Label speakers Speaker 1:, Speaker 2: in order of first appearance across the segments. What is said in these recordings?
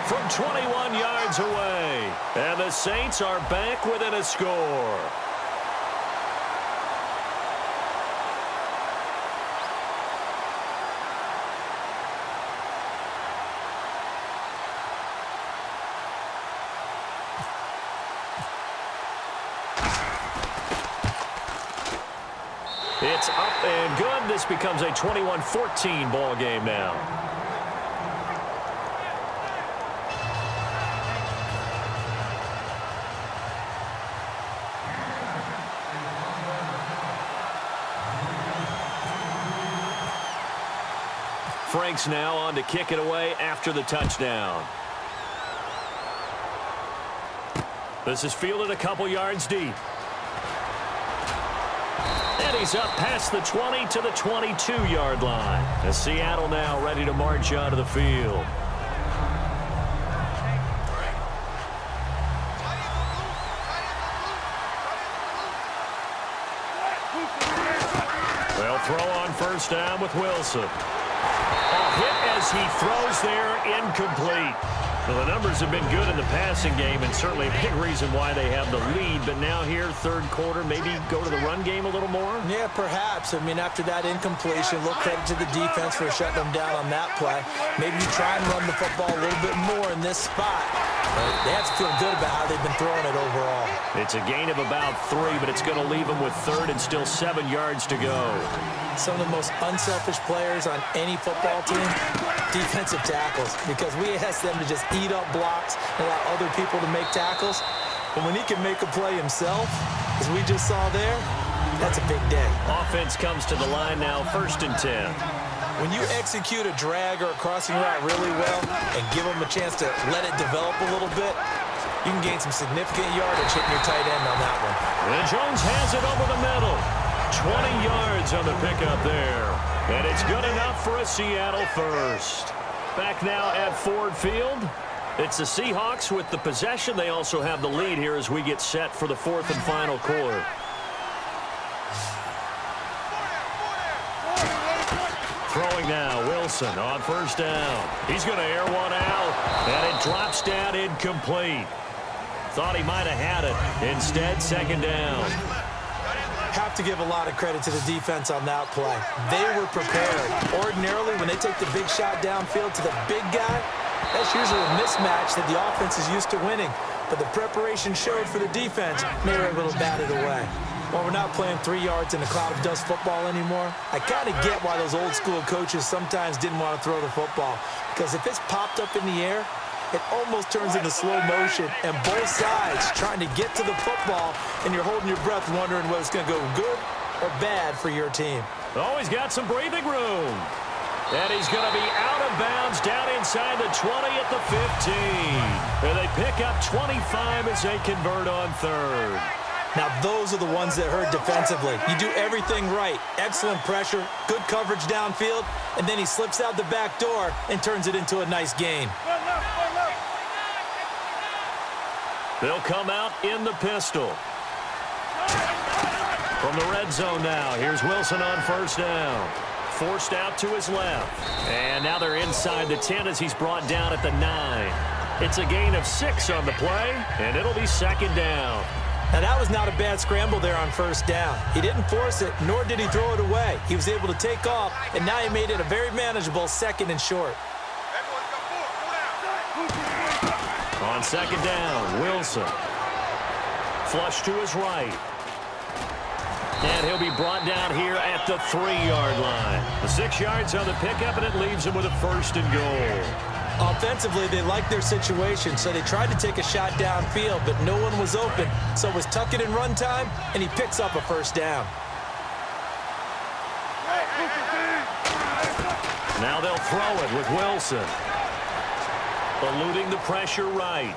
Speaker 1: from 21 yards away. And the Saints are back within a score. It's up and good. This becomes a 21-14 ball game now. Franks now on to kick it away after the touchdown. This is fielded a couple yards deep. And he's up past the 20 to the 22-yard line. As Seattle now ready to march onto the field. They'll throw on first down with Wilson. A hit as he throws there, incomplete. Well, the numbers have been good in the passing game, and certainly a big reason why they have the lead. But now here, third quarter, maybe go to the run game a little more? Yeah, perhaps. I mean, after that incompletion, a little credit to the defense for shutting them down on that play. Maybe you try and run the football a little bit more in this spot. But they have to feel good about how they've been throwing it overall. It's a gain of about 3, but it's going to leave them with third and still 7 yards to go. Some of the most unselfish players on any football team, defensive tackles, because we ask them to just eat up blocks and allow other people to make tackles. But when he can make a play himself, as we just saw there, that's a big day. Offense comes to the line now, 1st and 10. When you execute a drag or a crossing route really well and give them a chance to let it develop a little bit, you can gain some significant yardage hitting your tight end on that one. And Jones has it over the middle. 20 yards on the pickup there. And it's good enough for a Seattle first. Back now at Ford Field. It's the Seahawks with the possession. They also have the lead here as we get set for the 4th and final quarter. Throwing now, Wilson on first down. He's going to air one out, and it drops down incomplete. Thought he might have had it. Instead, 2nd down. Have to give a lot of credit to the defense on that play. They were prepared. Ordinarily, when they take the big shot downfield to the big guy, that's usually a mismatch that the offense is used to winning. But the preparation showed for the defense, and they were able to bat it away. While we're not playing 3 yards in a cloud of dust football anymore, I kind of get why those old school coaches sometimes didn't want to throw the football. Because if it's popped up in the air, it almost turns into slow motion, and both sides trying to get to the football, and you're holding your breath wondering whether it's going to go good or bad for your team. Oh, he's got some breathing room. And he's going to be out of bounds down inside the 20 at the 15. And they pick up 25 as they convert on 3rd. Now, those are the ones that hurt defensively. You do everything right. Excellent pressure, good coverage downfield, and then he slips out the back door and turns it into a nice gain. They'll come out in the pistol. From the red zone now, here's Wilson on first down. Forced out to his left. And now they're inside the 10 as he's brought down at the 9. It's a gain of 6 on the play, and it'll be 2nd down. Now, that was not a bad scramble there on first down. He didn't force it, nor did he throw it away. He was able to take off, and now he made it a very manageable 2nd and short. On 2nd down, Wilson. Flush to his right. And he'll be brought down here at the 3-yard line. The 6 yards on the pickup, and it leaves him with a 1st and goal. Offensively, they liked their situation, so they tried to take a shot downfield, but no one was open. So it was tuck it in run time, and he picks up a 1st down. Now they'll throw it with Wilson. Eluding the pressure right.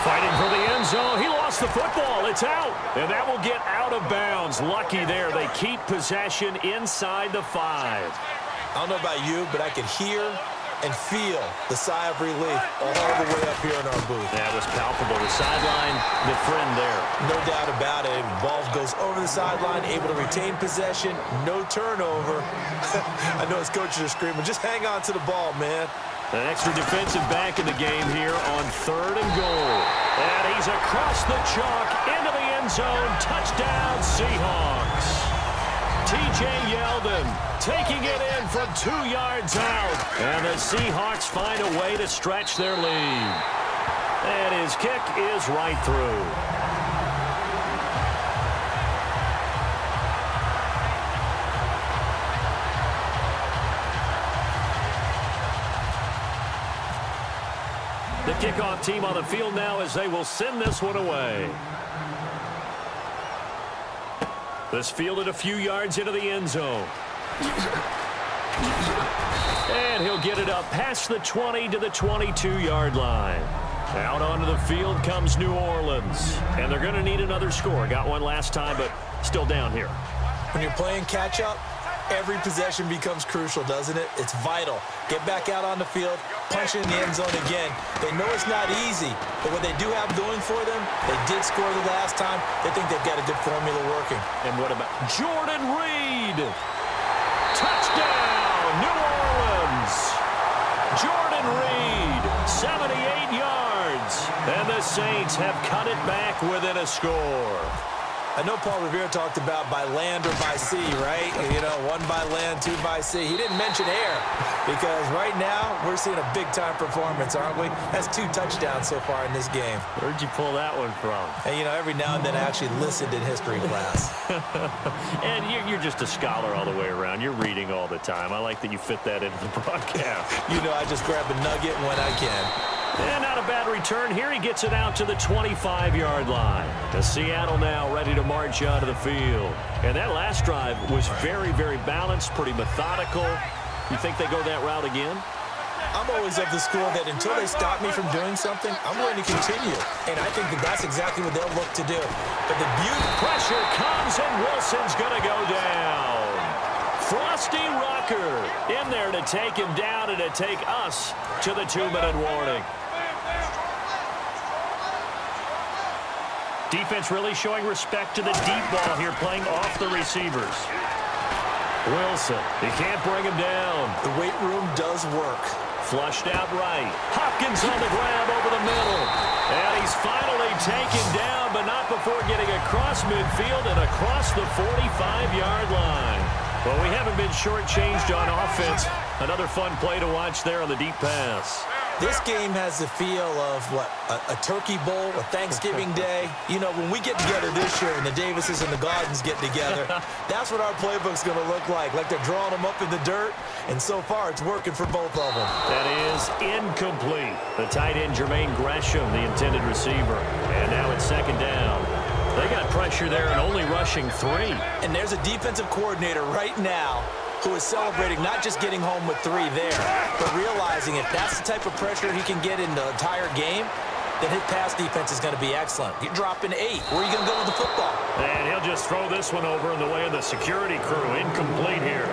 Speaker 1: Fighting for the end zone. He lost the football. It's out. And that will get out of bounds. Lucky there. They keep possession inside the 5. I don't know about you, but I could hear
Speaker 2: and feel the sigh of relief all the way up here in our booth.
Speaker 1: That was palpable. The sideline, the friend there.
Speaker 2: No doubt about it. Ball goes over the sideline, able to retain possession, no turnover. I know his coaches are screaming, just hang on to the ball, man.
Speaker 1: An extra defensive back in the game here on 3rd and goal. And he's across the chalk into the end zone. Touchdown, Seahawks. T.J. Yeldon taking it in from 2 yards out. And the Seahawks find a way to stretch their lead. And his kick is right through. The kickoff team on the field now as they will send this one away. This fielded a few yards into the end zone. And he'll get it up past the 20 to the 22-yard line. Out onto the field comes New Orleans. And they're going to need another score. Got one last time, but still down here.
Speaker 2: When you're playing catch-up, every possession becomes crucial, doesn't it? It's vital. Get back out on the field, punch in the end zone again. They know it's not easy, but what they do have going for them, they did score the last time. They think they've got a good formula working.
Speaker 1: And what about Jordan Reed? Touchdown, New Orleans. Jordan Reed, 78 yards. And the Saints have cut it back within a score.
Speaker 2: I know Paul Revere talked about by land or by sea, right? You know, 1 by land, 2 by sea. He didn't mention air because right now we're seeing a big-time performance, aren't we? That's 2 touchdowns so far in this game.
Speaker 1: Where'd you pull that one from?
Speaker 2: And, you know, every now and then I actually listened in history class.
Speaker 1: And you're just a scholar all the way around. You're reading all the time. I like that you fit that into the broadcast.
Speaker 2: You know, I just grab a nugget when I can.
Speaker 1: And not a bad return here. He gets it out to the 25-yard line. The Seattle now ready to march out of the field. And that last drive was very, very balanced, pretty methodical. You think they go that route again?
Speaker 2: I'm always of the school that until they stop me from doing something, I'm going to continue. And I think that that's exactly what they'll look to do. But the beauty...
Speaker 1: Pressure comes, and Wilson's going to go down. Frosty Rucker in there to take him down and to take us to the 2-minute warning. Defense really showing respect to the deep ball here, playing off the receivers. Wilson, he can't bring him down.
Speaker 2: The weight room does work.
Speaker 1: Flushed out right. Hopkins on the grab over the middle. And he's finally taken down, but not before getting across midfield and across the 45-yard line. Well, we haven't been shortchanged on offense. Another fun play to watch there on the deep pass.
Speaker 2: This game has the feel of, what, a turkey bowl, a Thanksgiving day. You know, when we get together this year and the Davises and the Gardens get together, that's what our playbook's going to look like they're drawing them up in the dirt, and so far it's working for both of them.
Speaker 1: That is incomplete. The tight end, Jermaine Gresham, the intended receiver. And now it's 2nd down. They got pressure there and only rushing 3.
Speaker 2: And there's a defensive coordinator right now who is celebrating not just getting home with 3 there, but realizing if that's the type of pressure he can get in the entire game, then his pass defense is going to be excellent. You're dropping 8. Where are you going to go with the football?
Speaker 1: And he'll just throw this one over in the way of the security crew. Incomplete here.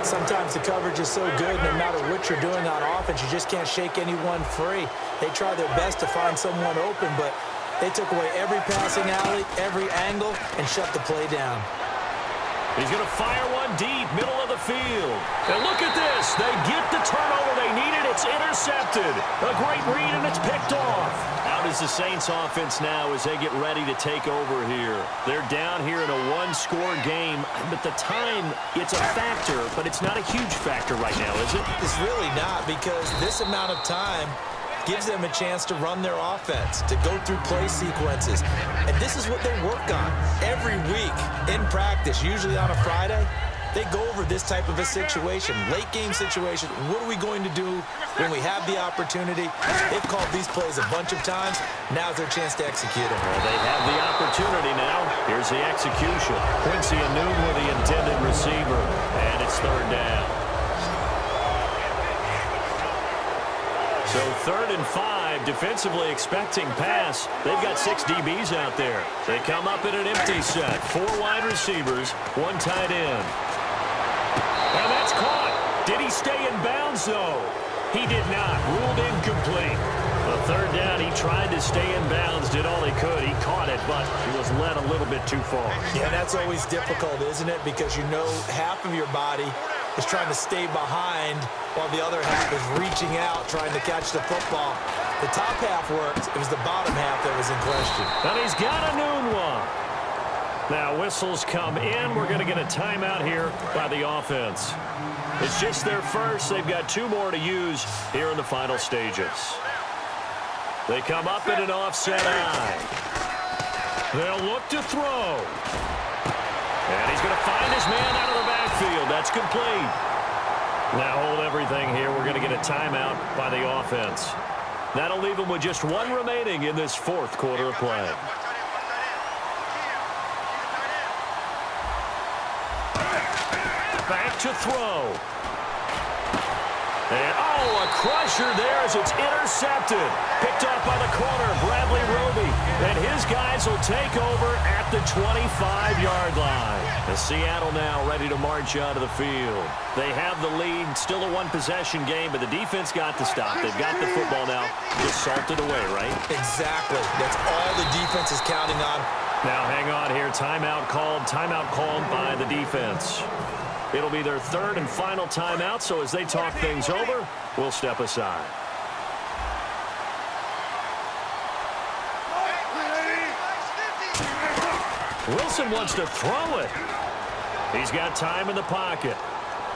Speaker 2: Sometimes the coverage is so good, no matter what you're doing on offense, you just can't shake anyone free. They try their best to find someone open, but they took away every passing alley, every angle, and shut the play down.
Speaker 1: He's going to fire one deep, middle of the field. And look at this. They get the turnover they needed. It's intercepted. A great read, and it's picked off. Out is the Saints offense now as they get ready to take over here. They're down here in a 1-score game, but the time, it's a factor, but it's not a huge factor right now, is it?
Speaker 2: It's really not, because this amount of time gives them a chance to run their offense, to go through play sequences. And this is what they work on every week in practice, usually on a Friday. They go over this type of a situation, late game situation. What are we going to do when we have the opportunity? They've called these plays a bunch of times. Now's their chance to execute them.
Speaker 1: Well, they have the opportunity now. Here's the execution. Quincy Anoon with the intended receiver, and it's 3rd down. So 3rd and 5, defensively expecting pass. They've got 6 DBs out there. They come up in an empty set. 4 wide receivers, 1 tight end. And that's caught. Did he stay in bounds, though? He did not. Ruled incomplete. The third down, he tried to stay in bounds, did all he could. He caught it, but he was led a little bit too far.
Speaker 2: Yeah, that's always difficult, isn't it? Because you know half of your body is trying to stay behind while the other half is reaching out, trying to catch the football. The top half worked. It was the bottom half that was in question.
Speaker 1: And he's got a noon one. Now whistles come in. We're going to get a timeout here by the offense. It's just their first. They've got 2 more to use here in the final stages. They come up in an offset eye. They'll look to throw. And he's going to find his man out of the backfield. That's complete. Now hold everything here. We're going to get a timeout by the offense. That'll leave them with just 1 remaining in this 4th quarter of play. Back to throw. And, a crusher there as it's intercepted. Picked off by the corner, Bradley Roby. And his guys will take over at the 25-yard line. The Seattle now ready to march out of the field. They have the lead. Still a 1-possession game, but the defense got to stop. They've got the football now. Just salted away, right?
Speaker 2: Exactly. That's all the defense is counting on.
Speaker 1: Now hang on here. Timeout called by the defense. It'll be their 3rd and final timeout, so as they talk things over, we'll step aside. Wilson wants to throw it. He's got time in the pocket.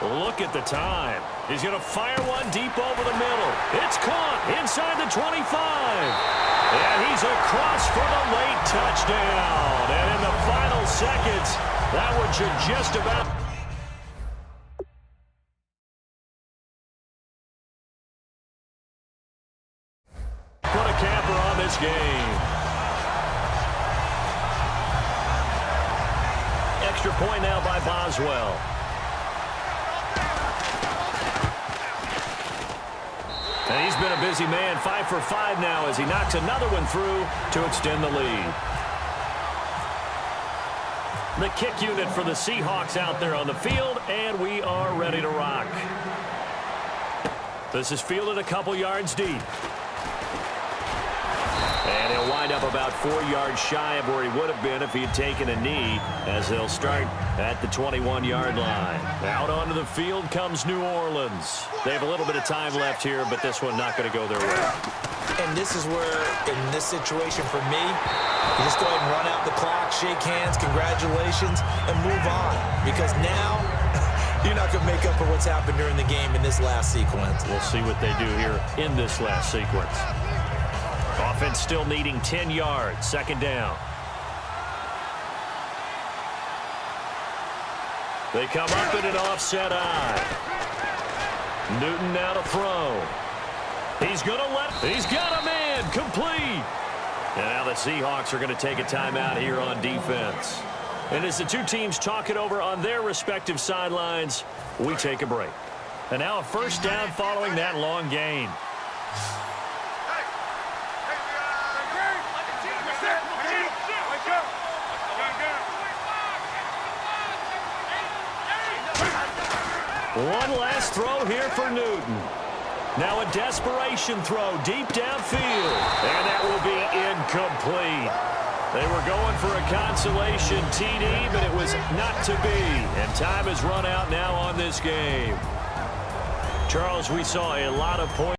Speaker 1: Look at the time. He's going to fire one deep over the middle. It's caught inside the 25. And he's across for the late touchdown. And in the final seconds, that one should just about... put a capper on this game. Extra point now by Boswell. And he's been a busy man, 5 for 5 now as he knocks another one through to extend the lead. The kick unit for the Seahawks out there on the field, and we are ready to rock. This is fielded a couple yards deep. And he'll wind up about 4 yards shy of where he would have been if he had taken a knee, as they'll start at the 21-yard line. Out onto the field comes New Orleans. They have a little bit of time left here, but this one not going to go their way.
Speaker 2: And this is where, in this situation for me, you just go ahead and run out the clock, shake hands, congratulations, and move on. Because now, you're not going to make up for what's happened during the game in this last sequence.
Speaker 1: We'll see what they do here in this last sequence. Offense still needing 10 yards. 2nd down. They come up in an offset eye. Newton now to throw. He's got a man. Complete. And now the Seahawks are going to take a timeout here on defense. And as the 2 teams talk it over on their respective sidelines, we take a break. And now a 1st down following that long gain. One last throw here for Newton. Now a desperation throw deep downfield. And that will be incomplete. They were going for a consolation TD, but it was not to be. And time has run out now on this game. Charles, we saw a lot of points.